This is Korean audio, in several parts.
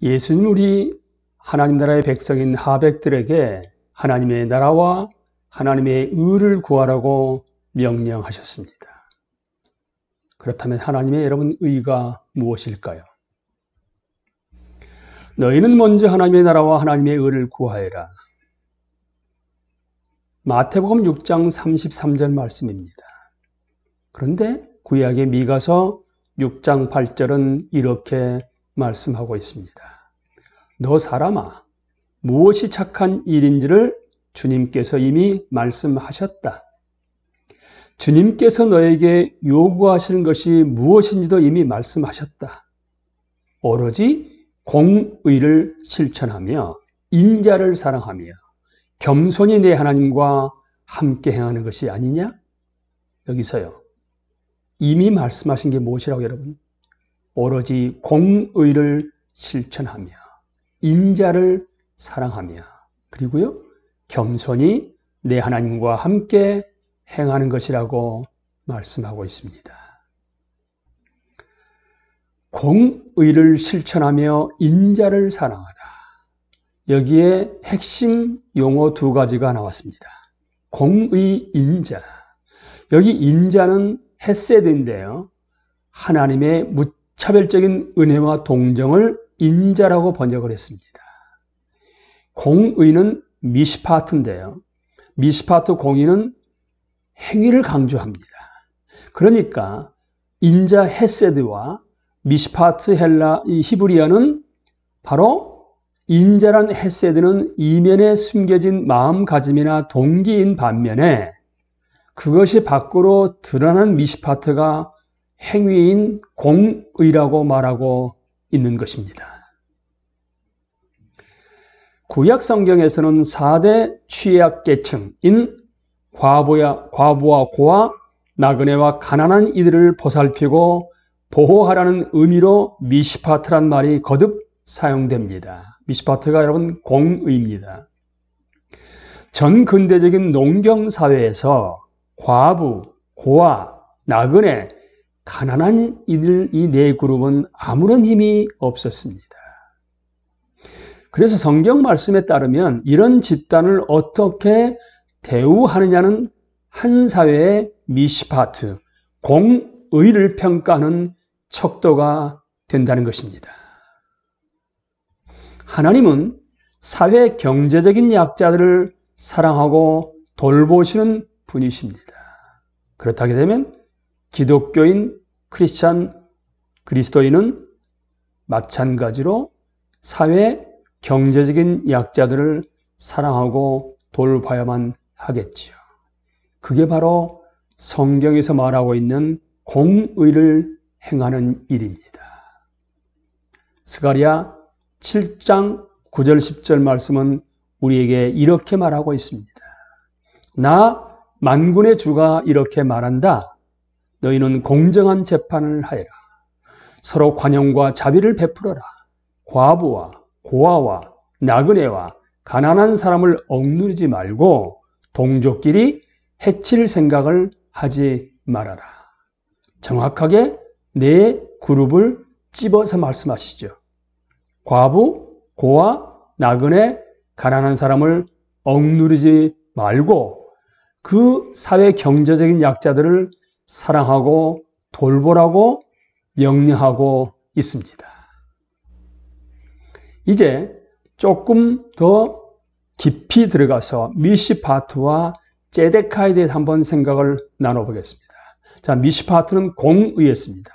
예수님 우리 하나님 나라의 백성인 하백들에게 하나님의 나라와 하나님의 의를 구하라고 명령하셨습니다. 그렇다면 하나님의 여러분 의가 무엇일까요? 너희는 먼저 하나님의 나라와 하나님의 의를 구하여라. 마태복음 6장 33절 말씀입니다. 그런데 구약의 미가서 6장 8절은 이렇게 말씀하고 있습니다. 너 사람아, 무엇이 착한 일인지를 주님께서 이미 말씀하셨다. 주님께서 너에게 요구하시는 것이 무엇인지도 이미 말씀하셨다. 오로지 공의를 실천하며 인자를 사랑하며 겸손히 내 하나님과 함께 행하는 것이 아니냐? 여기서요. 이미 말씀하신 게 무엇이라고 여러분? 오로지 공의를 실천하며 인자를 사랑하며 그리고요. 겸손히 내 하나님과 함께 행하는 것이라고 말씀하고 있습니다. 공의를 실천하며 인자를 사랑하다. 여기에 핵심 용어 두 가지가 나왔습니다. 공의, 인자. 여기 인자는 헤세드인데요. 하나님의 무차별적인 은혜와 동정을 인자라고 번역을 했습니다. 공의는 미시파트인데요. 미시파트 공의는 행위를 강조합니다. 그러니까 인자 헤세드와 미시파트 헬라 이 히브리어는 바로 인자란 헤세드는 이면에 숨겨진 마음가짐이나 동기인 반면에 그것이 밖으로 드러난 미시파트가 행위인 공의라고 말하고 있는 것입니다. 구약 성경에서는 4대 취약계층인 과부와 고아, 나그네와 가난한 이들을 보살피고 보호하라는 의미로 미시파트란 말이 거듭 사용됩니다. 미시파트가 여러분 공의입니다. 전 근대적인 농경사회에서 과부, 고아, 나그네, 가난한 이들 이 네 그룹은 아무런 힘이 없었습니다. 그래서 성경 말씀에 따르면 이런 집단을 어떻게 대우하느냐는 한 사회의 미시파트, 공의를 평가하는 척도가 된다는 것입니다. 하나님은 사회 경제적인 약자들을 사랑하고 돌보시는 분이십니다. 그렇다게 되면 기독교인, 크리스찬, 그리스도인은 마찬가지로 사회 경제적인 약자들을 사랑하고 돌봐야만 하겠지요. 그게 바로 성경에서 말하고 있는 공의를 행하는 일입니다. 스가랴 7장 9절 10절 말씀은 우리에게 이렇게 말하고 있습니다. 나 만군의 주가 이렇게 말한다. 너희는 공정한 재판을 하여라. 서로 관용과 자비를 베풀어라. 과부와 고아와 나그네와 가난한 사람을 억누르지 말고 동족끼리 해칠 생각을 하지 말아라. 정확하게 네 그룹을 찝어서 말씀하시죠. 과부, 고아, 나그네, 가난한 사람을 억누르지 말고 그 사회 경제적인 약자들을 사랑하고 돌보라고 명령하고 있습니다. 이제 조금 더 깊이 들어가서 미시파트와 제데카에 대해서 한번 생각을 나눠보겠습니다. 자, 미시파트는 공의였습니다.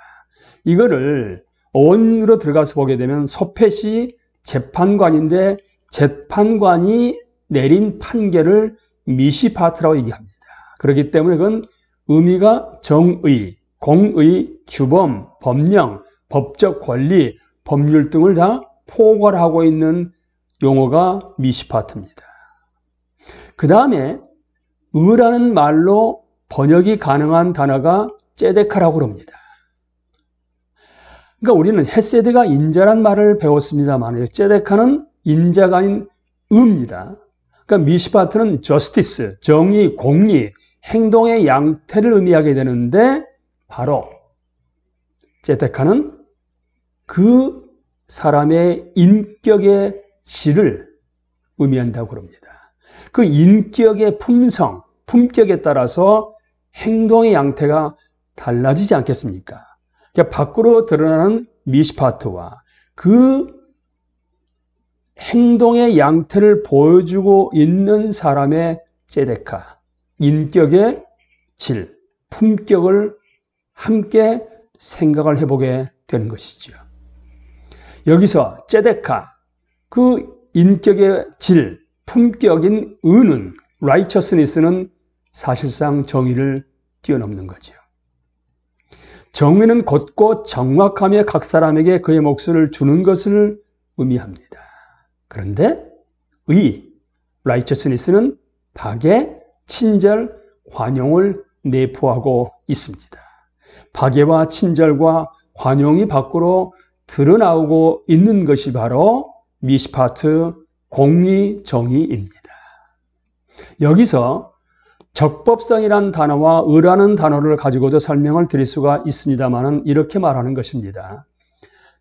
이거를 어원으로 들어가서 보게 되면 소펫이 재판관인데 재판관이 내린 판결을 미시파트라고 얘기합니다. 그렇기 때문에 그건 의미가 정의, 공의, 규범, 법령, 법적 권리, 법률 등을 다 포괄하고 있는 용어가 미시파트입니다. 그 다음에 의라는 말로 번역이 가능한 단어가 제데카라고 합니다. 그러니까 우리는 헤세드가 인자란 말을 배웠습니다만 제데카는 인자가 아닌 의입니다. 그러니까 미시파트는 저스티스, 정의, 공리, 행동의 양태를 의미하게 되는데 바로 제데카는 그 사람의 인격의 질을 의미한다고 합니다. 그 인격의 품성, 품격에 따라서 행동의 양태가 달라지지 않겠습니까? 그러니까 밖으로 드러나는 미시파트와 그 행동의 양태를 보여주고 있는 사람의 ጼ데카, 인격의 질, 품격을 함께 생각을 해보게 되는 것이죠. 여기서 ጼ데카, 그 인격의 질, 품격인 의는, righteousness는 사실상 정의를 뛰어넘는 거죠. 정의는 곧고 정확하며 각 사람에게 그의 몫을 주는 것을 의미합니다. 그런데 righteousness는 박애, 친절, 관용을 내포하고 있습니다. 박애와 친절과 관용이 밖으로 드러나오고 있는 것이 바로 미시파트, 공의, 정의입니다. 여기서 적법성이란 단어와 의라는 단어를 가지고도 설명을 드릴 수가 있습니다만 이렇게 말하는 것입니다.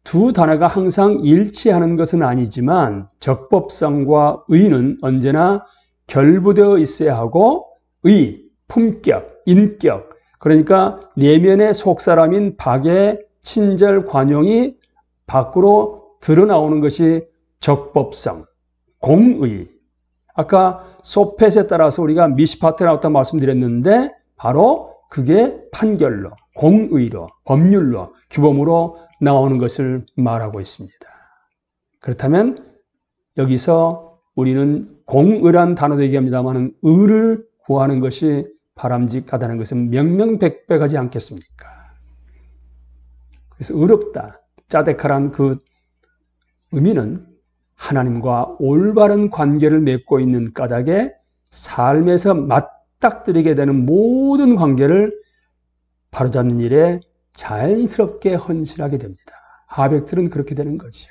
두 단어가 항상 일치하는 것은 아니지만 적법성과 의는 언제나 결부되어 있어야 하고 의, 품격, 인격, 그러니까 내면의 속사람인 박애, 친절, 관용이 밖으로 드러나오는 것이 적법성, 공의. 아까 소펫에 따라서 우리가 미시파트에 나왔다고 말씀드렸는데 바로 그게 판결로, 공의로, 법률로, 규범으로 나오는 것을 말하고 있습니다. 그렇다면 여기서 우리는 공의란 단어도 얘기합니다만 의를 구하는 것이 바람직하다는 것은 명명백백하지 않겠습니까? 그래서 의롭다, 짜데카란 그 의미는 하나님과 올바른 관계를 맺고 있는 까닭에 삶에서 맞닥뜨리게 되는 모든 관계를 바로잡는 일에 자연스럽게 헌신하게 됩니다. 하백들은 그렇게 되는 거죠.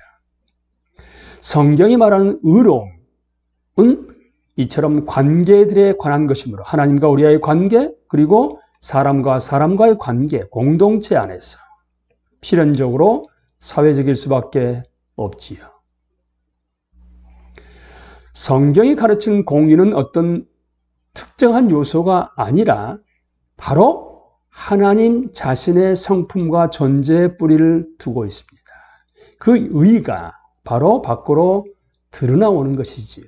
성경이 말하는 의로움은 이처럼 관계들에 관한 것이므로 하나님과 우리와의 관계 그리고 사람과 사람과의 관계, 공동체 안에서 필연적으로 사회적일 수밖에 없지요. 성경이 가르치는 공의는 어떤 특정한 요소가 아니라 바로 하나님 자신의 성품과 존재의 뿌리를 두고 있습니다. 그 의가 바로 밖으로 드러나오는 것이지요.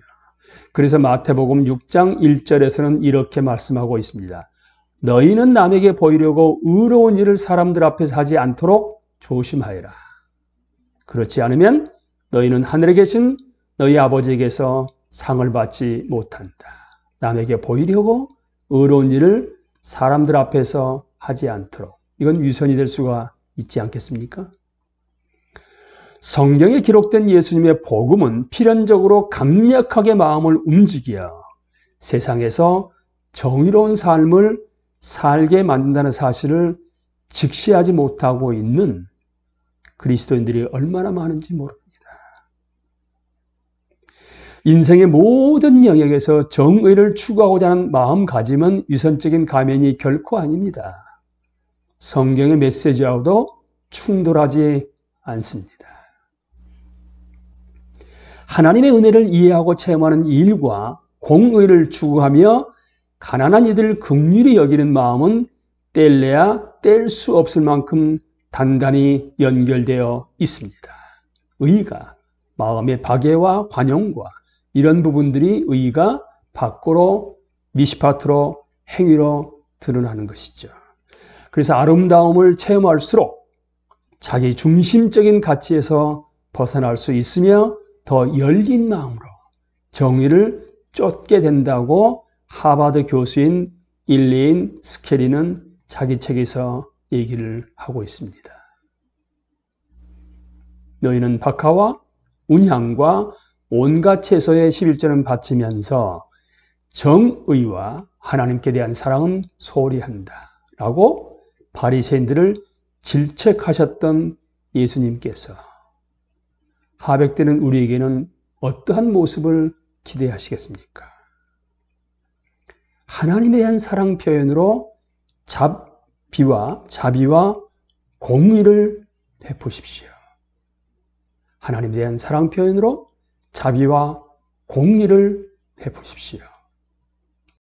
그래서 마태복음 6장 1절에서는 이렇게 말씀하고 있습니다. 너희는 남에게 보이려고 의로운 일을 사람들 앞에서 하지 않도록 조심하여라. 그렇지 않으면 너희는 하늘에 계신 너희 아버지에게서 상을 받지 못한다. 남에게 보이려고 의로운 일을 사람들 앞에서 하지 않도록. 이건 위선이 될 수가 있지 않겠습니까? 성경에 기록된 예수님의 복음은 필연적으로 강력하게 마음을 움직여 세상에서 정의로운 삶을 살게 만든다는 사실을 직시하지 못하고 있는 그리스도인들이 얼마나 많은지 모릅니다. 인생의 모든 영역에서 정의를 추구하고자 하는 마음가짐은 위선적인 가면이 결코 아닙니다. 성경의 메시지하고도 충돌하지 않습니다. 하나님의 은혜를 이해하고 체험하는 일과 공의를 추구하며 가난한 이들을 긍휼히 여기는 마음은 뗄래야 뗄 수 없을 만큼 단단히 연결되어 있습니다. 의가 마음의 박애와 관용과 이런 부분들이 의가 밖으로 미시파트로 행위로 드러나는 것이죠. 그래서 아름다움을 체험할수록 자기 중심적인 가치에서 벗어날 수 있으며 더 열린 마음으로 정의를 쫓게 된다고 하버드 교수인 일레인 스케리는 자기 책에서 얘기를 하고 있습니다. 너희는 박하와 운향과 온갖 채소의 11조는 바치면서 정의와 하나님께 대한 사랑은 소홀히 한다 라고 바리새인들을 질책하셨던 예수님께서 하백되는 우리에게는 어떠한 모습을 기대하시겠습니까? 하나님에 대한 사랑 표현으로 자비와 공의를 베푸십시오. 하나님에 대한 사랑 표현으로 자비와 공의를 베푸십시오.